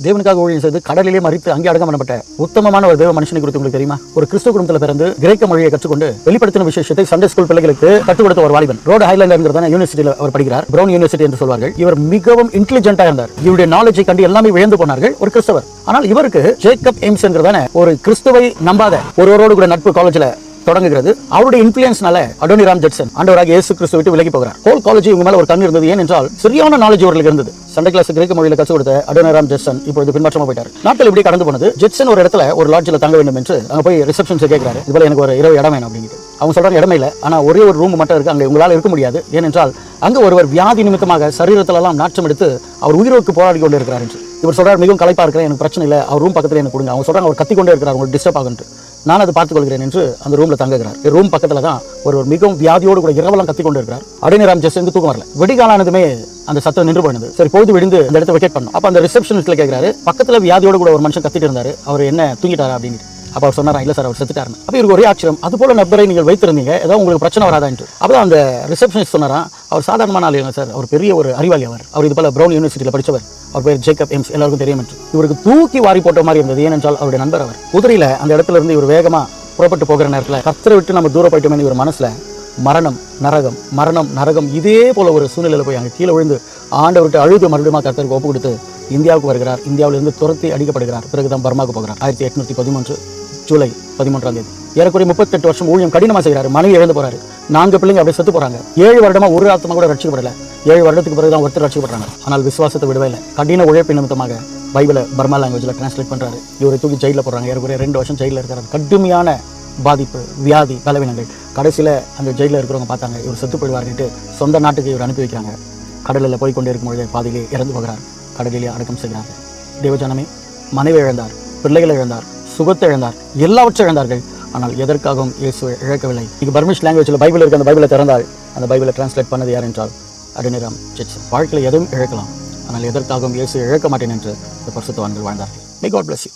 தேவனுக்காக ஊழியம் செய்து கடலிலே மறித்து அங்கே அடக்கம் பண்ணப்பட்ட உத்தமமான ஒரு தேவ மனுஷனை குறித்து உங்களுக்கு தெரியுமா? ஒரு கிறிஸ்துவ குடும்பத்தில் பிறந்து கிரேக்க மொழியை கற்றுக்கொண்டு வெளிப்படுத்தின விசேஷத்தை சண்டே ஸ்கூல் பிள்ளைகளுக்கு கற்றுக் கொடுத்த ஒரு வாலிபன். ரோடு ஹைலாண்ட் யூனிவர்சிட்டியில் அவர் படிக்கிறார். பிரவுன் யூனிவர்சிட்டி என்று சொல்வார்கள். இவர் மிகவும் இன்டெலிஜென்ட்டா இருந்தார். இவருடைய நாலேஜை கண்டு எல்லாமே வியந்து போனார்கள். ஒரு கிறிஸ்தவர். ஆனால் இவருக்கு ஜேக்கப் எய்ம்ஸ் என்கிறதான ஒரு கிறிஸ்துவை நம்பாத ஒருவரோடு கூட நட்பு காலேஜில் தொடங்குகிறது. அவருடைய இன்ஃப்ளூயன்ஸ்னால அடோனிராம் ஜட்சன் ஆண்டவராக இயேசு கிறிஸ்து விட்டு விலகி போகிறார். ஹோல் காலேஜ் இவங்க மேல ஒரு கண் இருந்தது. ஏனென்றால் சரியான நாலேஜ் அவர்களுக்கு இருந்தது. சண்டே கிளாஸ் கிரேக்க மொழியில கற்றுக் கொடுத்த அடோனிராம் ஜட்சன் இப்பொழுது பின்பற்றமா போயிட்டார். நாட்கள் இப்படி கடந்து போனது. ஜட்சன் ஒரு இடத்துல ஒரு லாட்ஜில் தங்க வேண்டும் என்று அங்க போய் ரிசப்ஷன்ஸ் கேட்கிறாரு. இதுபோல எனக்கு ஒரு 20 இடம் வேணும் அப்படிங்கிட்டு. அவங்க சொல்றாங்க இடமே இல்லை, ஆனா ஒரே ஒரு ரூம் மட்டும் இருக்கு, அங்க உங்களால் இருக்க முடியாது. ஏனென்றால் அங்க ஒருவர் வியாதி நிமித்தமாக சரீரத்திலெல்லாம் நாற்றம் எடுத்து அவர் உயிரோக்கு போராடி கொண்டு இருக்கிறார் என்று. இவர் சொல்றாரு மிகவும் களைப்பா இருக்கிறேன், எனக்கு பிரச்சனை இல்லை, அவர் ரூம் பக்கத்துல எனக்கு கொடுங்க. அவங்க சொல்றாங்க அவர் கத்தி கொண்டே இருக்கிறார், உங்களுக்கு டிஸ்டர்ப் ஆகுன்ட்டு. நான் அதை பார்த்துக் கொள்கிறேன் என்று அந்த ரூம்ல தங்குகிறார். ரூம் பக்கத்துல தான் ஒரு மிகவும் வியாதியோடு கூட இரவெல்லாம் கத்தி கொண்டு இருக்கிறார். அடோனிராம் ஜட்சனுக்கு தூக்கம் வரல. விடிகாலானதுமே அந்த சத்தம் நின்று போனது. சரி பொழுது விழுந்து அந்த இடத்தை வெக்கேட் பண்ணணும். அப்ப அந்த ரிசப்ஷனிஸ்ட்ல கேட்கிறாரு, பக்கத்துல வியாதியோடு கூட ஒரு மனுஷன் கத்திட்டு இருந்தாரு, அவர் என்ன தூங்கிட்டாரா அப்படின்னு. அப்ப அவர் சொன்னாரா, இல்ல சார் அவர் செத்துட்டாரு. அப்ப இவருக்கு ஒரே ஆச்சரியம், அது போல நபரை நீங்கள் வைத்திருந்தீங்க, ஏதாவது உங்களுக்கு பிரச்சனை வராதா என்று. அப்பதான் அந்த ரிசப்ஷனிஸ்ட் சொன்னாரா, அவர் சாதாரணமான ஆள் இல்லைங்க சார், அவர் பெரிய ஒரு அறிவாளி. அவர் இது போல பிரவுன் யூனிவர்சிட்டியில் படித்தவர். அவர் பேர் ஜேக்கப் எய்ம்ஸ், எல்லாருக்கும் தெரியும் என்று. இவருக்கு தூக்கி வாரி போட்ட மாதிரி இருந்தது. ஏனென்றால் அவருடைய நண்பர் அவர். குதிரையில அந்த இடத்துல இருந்து இவர் வேகமா புறப்பட்டு போகிற நேரத்தில் கர்த்தரை விட்டு நம்ம தூரம் போயிட்டோமே இவர் மனசுல மரணம் நரகம் இதே போல ஒரு சூழ்நிலையில் போய் அங்கே கீழே விழுந்து ஆண்டவர்கிட்ட அழுது மறுபடியும் கர்த்தருக்கு ஒப்பு கொடுத்து இந்தியாவுக்கு வருகிறார். இந்தியாவிலிருந்து துரத்தி அடிக்கப்படுகிறார். பிறகுதான் பர்மாவுக்கு போகிறார். 1813 ஜூலை 13 ஏறக்குறைய 38 வருஷம் ஊழியம் கடினமா செய்கிறாரு. மனைவி இழந்து போறாரு. 4 பிள்ளைங்க அப்படியே செத்து போறாங்க. 7 வருடமா ஒரு ஆத்மா கூட ரட்சிக்கப்படல. 7 வருடத்துக்கு பிறகுதான் ஒருத்தர் ரட்சிக்கப்படுறாங்க. ஆனால் விசுவாசத்தை விடவே இல்லை. கடின உழைப்பு நிமித்தமாக பைபிளை பர்மா லாங்குவேஜில் டிரான்ஸ்லேட் பண்றாரு. இவரை தூக்கி ஜெயிலில் போடுறாங்க. ஏறக்குறைய 2 வருஷம் ஜெயிலில் இருக்கிறார். கடுமையான பாதிப்பு, வியாதி, பலவீனங்கள். கடைசியில் அந்த ஜெயிலில் இருக்கிறவங்க பார்த்தாங்க இவர் செத்து போயிடுவார்னுட்டு சொந்த நாட்டுக்கு இவர் அனுப்பி வைக்கிறாங்க. கடலில் போய் கொண்டே இருக்கும்பொழுது பாதியிலே இறந்து போகிறார். கடலிலே அடக்கம் செய்கிறாங்க. தேவஜனமே, மனைவி இழந்தார், பிள்ளைகளை இழந்தார், சுகத்தை இழந்தார், எல்லாவற்றையும் இழந்தார்கள். ஆனால் எதற்காகவும் இயேசுவை இழக்கவில்லை. இன்னைக்கு பர்மிஷ் லாங்குவேஜில் பைபிள் இருக்க அந்த பைபிளை திறந்தால் அந்த பைபிளை டிரான்ஸ்லேட் பண்ணது யார் என்றால் அடோனிராம் ஜட்சன். வாழ்க்கையில் எதுவும் இழக்கலாம், ஆனால் எதற்காகவும் இயேசு இழக்க மாட்டேன் என்று இந்த பரிசுத்தவான்கள் வாழ்ந்தார்கள். May God bless you.